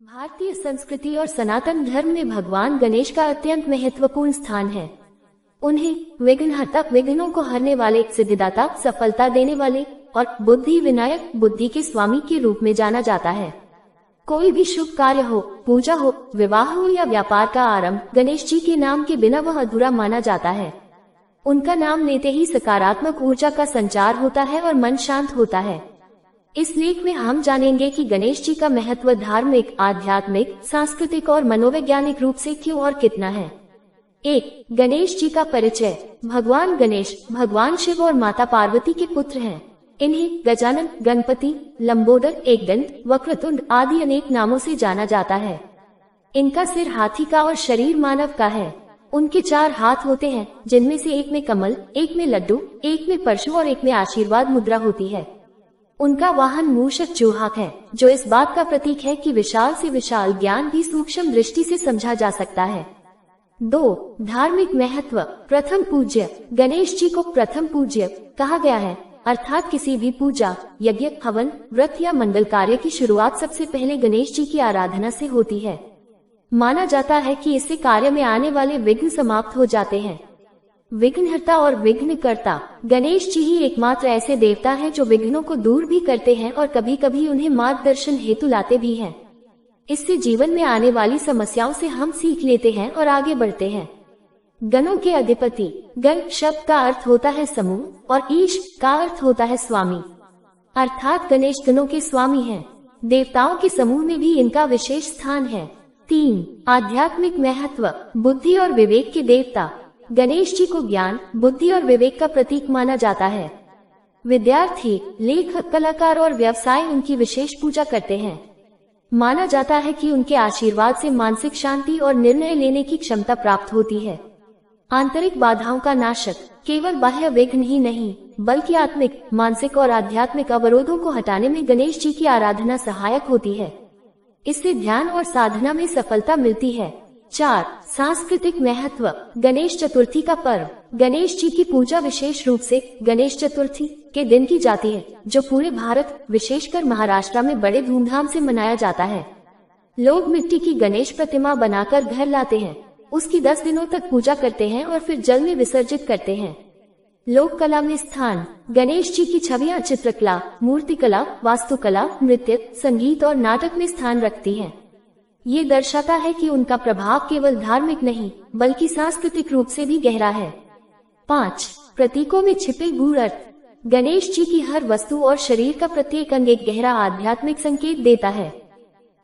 भारतीय संस्कृति और सनातन धर्म में भगवान गणेश का अत्यंत महत्वपूर्ण स्थान है। उन्हें विघ्नहर्ता, विघ्नों को हरने वाले, सिद्धिदाता, सफलता देने वाले और बुद्धि विनायक, बुद्धि के स्वामी के रूप में जाना जाता है। कोई भी शुभ कार्य हो, पूजा हो, विवाह हो या व्यापार का आरंभ, गणेश जी के नाम के बिना वह अधूरा माना जाता है। उनका नाम लेते ही सकारात्मक ऊर्जा का संचार होता है और मन शांत होता है। इस लेख में हम जानेंगे कि गणेश जी का महत्व धार्मिक, आध्यात्मिक, सांस्कृतिक और मनोवैज्ञानिक रूप से क्यों और कितना है। 1. गणेश जी का परिचय। भगवान गणेश भगवान शिव और माता पार्वती के पुत्र हैं। इन्हें गजानन, गणपति, लंबोदर, एकदंत, वक्रतुंड आदि अनेक नामों से जाना जाता है। इनका सिर हाथी का और शरीर मानव का है। उनके 4 हाथ होते हैं, जिनमें से एक में कमल, एक में लड्डू, एक में परशु और एक में आशीर्वाद मुद्रा होती है। उनका वाहन मूषक चूहाक है, जो इस बात का प्रतीक है कि विशाल से विशाल ज्ञान भी सूक्ष्म दृष्टि से समझा जा सकता है। 2. धार्मिक महत्व। प्रथम पूज्य। गणेश जी को प्रथम पूज्य कहा गया है, अर्थात किसी भी पूजा, यज्ञ, हवन, व्रत या मंगल कार्य की शुरुआत सबसे पहले गणेश जी की आराधना से होती है। माना जाता है कि इससे कार्य में आने वाले विघ्न समाप्त हो जाते हैं। विघ्नहर्ता और विघ्नकर्ता। गणेश जी ही एकमात्र ऐसे देवता हैं जो विघ्नों को दूर भी करते हैं और कभी कभी उन्हें मार्गदर्शन हेतु लाते भी हैं। इससे जीवन में आने वाली समस्याओं से हम सीख लेते हैं और आगे बढ़ते हैं। गणों के अधिपति। गण शब्द का अर्थ होता है समूह और ईश का अर्थ होता है स्वामी, अर्थात गणेश गणों के स्वामी हैं। देवताओं के समूह में भी इनका विशेष स्थान है। 3. आध्यात्मिक महत्व। बुद्धि और विवेक के देवता। गणेश जी को ज्ञान, बुद्धि और विवेक का प्रतीक माना जाता है। विद्यार्थी, लेखक, कलाकार और व्यवसाय उनकी विशेष पूजा करते हैं। माना जाता है कि उनके आशीर्वाद से मानसिक शांति और निर्णय लेने की क्षमता प्राप्त होती है। आंतरिक बाधाओं का नाशक। केवल बाह्य विघ्न ही नहीं, बल्कि आत्मिक, मानसिक और आध्यात्मिक अवरोधों को हटाने में गणेश जी की आराधना सहायक होती है। इससे ध्यान और साधना में सफलता मिलती है। 4. सांस्कृतिक महत्व। गणेश चतुर्थी का पर्व। गणेश जी की पूजा विशेष रूप से गणेश चतुर्थी के दिन की जाती है, जो पूरे भारत, विशेषकर महाराष्ट्र में बड़े धूमधाम से मनाया जाता है। लोग मिट्टी की गणेश प्रतिमा बनाकर घर लाते हैं, उसकी 10 दिनों तक पूजा करते हैं और फिर जल में विसर्जित करते हैं। लोक कला में स्थान। गणेश जी की छवियां चित्रकला, मूर्तिकला, वास्तुकला, नृत्य, संगीत और नाटक में स्थान रखती हैं। ये दर्शाता है कि उनका प्रभाव केवल धार्मिक नहीं, बल्कि सांस्कृतिक रूप से भी गहरा है। 5. प्रतीकों में छिपे गूढ़ अर्थ। गणेश जी की हर वस्तु और शरीर का प्रत्येक अंग एक गहरा आध्यात्मिक संकेत देता है।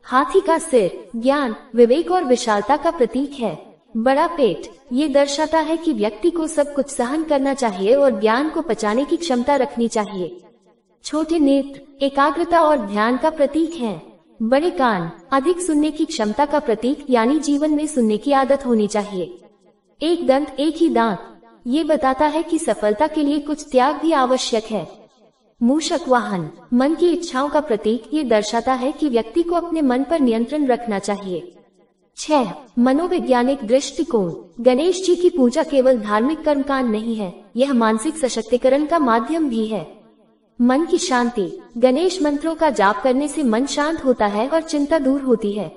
हाथी का सिर ज्ञान, विवेक और विशालता का प्रतीक है। बड़ा पेट ये दर्शाता है कि व्यक्ति को सब कुछ सहन करना चाहिए और ज्ञान को पचाने की क्षमता रखनी चाहिए। छोटे नेत्र एकाग्रता और ध्यान का प्रतीक हैं। बड़े कान अधिक सुनने की क्षमता का प्रतीक, यानी जीवन में सुनने की आदत होनी चाहिए। एक दंत, एक ही दांत ये बताता है कि सफलता के लिए कुछ त्याग भी आवश्यक है। मूषक वाहन मन की इच्छाओं का प्रतीक, ये दर्शाता है कि व्यक्ति को अपने मन पर नियंत्रण रखना चाहिए। 6. मनोवैज्ञानिक दृष्टिकोण। गणेश जी की पूजा केवल धार्मिक कर्मकांड नहीं है, यह मानसिक सशक्तिकरण का माध्यम भी है। मन की शांति। गणेश मंत्रों का जाप करने से मन शांत होता है और चिंता दूर होती है।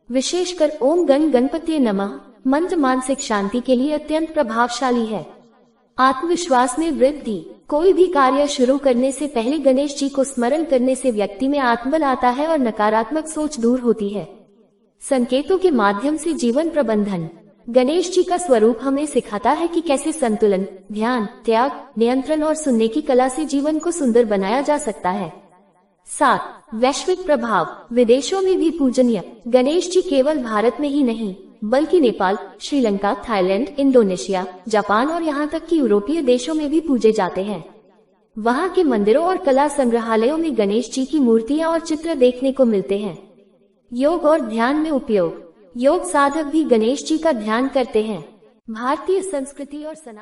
विशेषकर ओम गण गणपति नमः मंत्र मानसिक शांति के लिए अत्यंत प्रभावशाली है। आत्मविश्वास में वृद्धि। कोई भी कार्य शुरू करने से पहले गणेश जी को स्मरण करने से व्यक्ति में आत्मबल आता है और नकारात्मक सोच दूर होती है। संकेतों के माध्यम से जीवन प्रबंधन। गणेश जी का स्वरूप हमें सिखाता है कि कैसे संतुलन, ध्यान, त्याग, नियंत्रण और सुनने की कला से जीवन को सुंदर बनाया जा सकता है। 7. वैश्विक प्रभाव। विदेशों में भी पूजनीय। गणेश जी केवल भारत में ही नहीं, बल्कि Nepal, Sri Lanka, Thailand, Indonesia, Japan और यहाँ तक कि यूरोपीय देशों में भी पूजे जाते हैं। वहाँ के मंदिरों और कला संग्रहालयों में गणेश जी की मूर्तियाँ और चित्र देखने को मिलते हैं। योग और ध्यान में उपयोग। योग साधक भी गणेश जी का ध्यान करते हैं। भारतीय संस्कृति और सनातन